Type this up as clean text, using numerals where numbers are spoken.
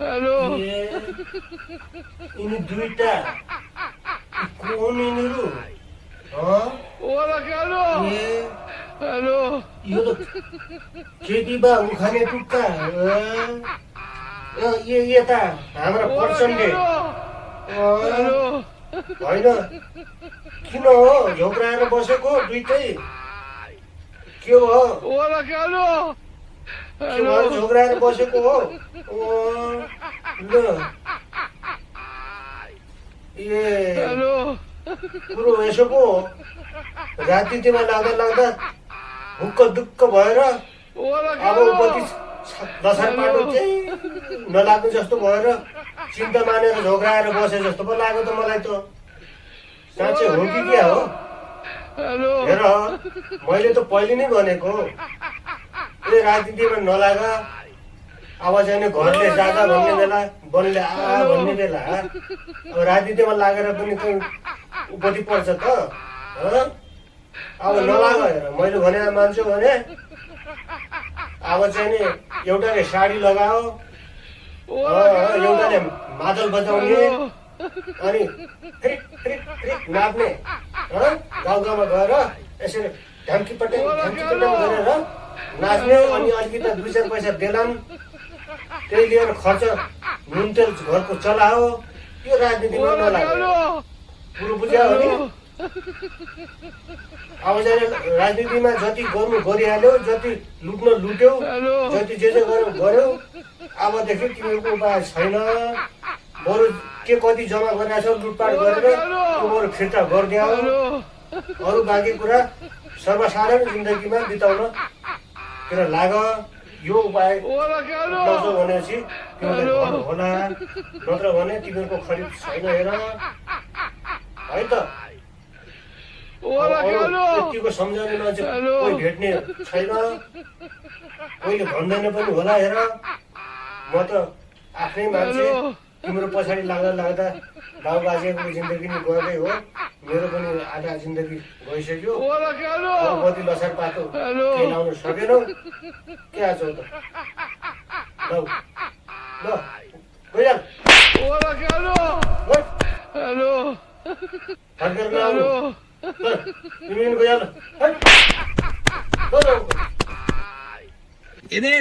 hello यिनी दुईटा कोन यिनीहरू ओला हेलो हेलो यो त खेती बा उखाने टुक्का यता हाम्रा पर्सनले हेलो होइन किन हो झोक्राएर बसेको दुइटै के हो ओला हेलो के भयो झोक्राएर बसेको हो ल ए हेलो कुरो यसो पो रातिमा लाग्दा हुक्क दुक्क भएर ओला अब उपति दशर पाटो चाहिँ नलाग्नु जस्तो भएर चिन्ता मानेर झोक्राएर बसे जस्तो पो लाग्यो त मलाई त साँच्चै हो कि क्या हो हेलो हेर मैले त पहिले नै भनेको ए राजनीतिमा नलाग अब चाहिँ घरले जाँदा भन्ने बेला बनले आ भन्ने बेला अब राजनीतिमा लागेर पनि कहीँ उपति पर्छ त अब नलाग हेर मैले भने मान्छु भने अब चाहिँ नि एउटाले साडी लगाओ एउटाले मादल बजाउने अनि फ्रिक फ्रिक फ्रिक नाच्ने गाउँ गाउँमा गएर यसरी ढम्की पट्याङ गरेर नाच्ने अनि अलिकति 2-4 पैसा देलान् त्यही लिएर खर्च नुन तेल घरको चलाओ यो राजनीतिमा नलाग्यो कुरो बुझ्यो भने अब चाहिँ राजनीतिमा जति गर्नु गरिहाल्यो जति लुट्न लुट्यौ जति जे गर्यौ अबदेखि तिमीहरूको उपाय छैन बरु के कति जम्मा गरिरहेको छौ लुटपाट गरेर त्यो बरु फिर्ता गरिदियो अरू बाँकी कुरा सर्वसाधारण जिन्दगीमा बिताउनतिर लाग यो उपाय लाउँछौ भनेपछि तिमीले भन्नु होला नत्र भने तिमीहरूको खरिद छैन हेर है त यतिको सम्झाउने मान्छे कोही भेट्ने छैन कोहीले भन्दैन पनि होला हेर म त आफ्नै मान्छे तिम्रो पछाडि लाग्दा बाउ बाजेको जिन्दगी नै गएकै हो मेरो पनि आधा जिन्दगी गइसक्यो कति लसार पातो केही लाउन सकेनौ के आछौ त ल ल गइहाल फर्केर नआउनु तिमी पनि गइहाल Ini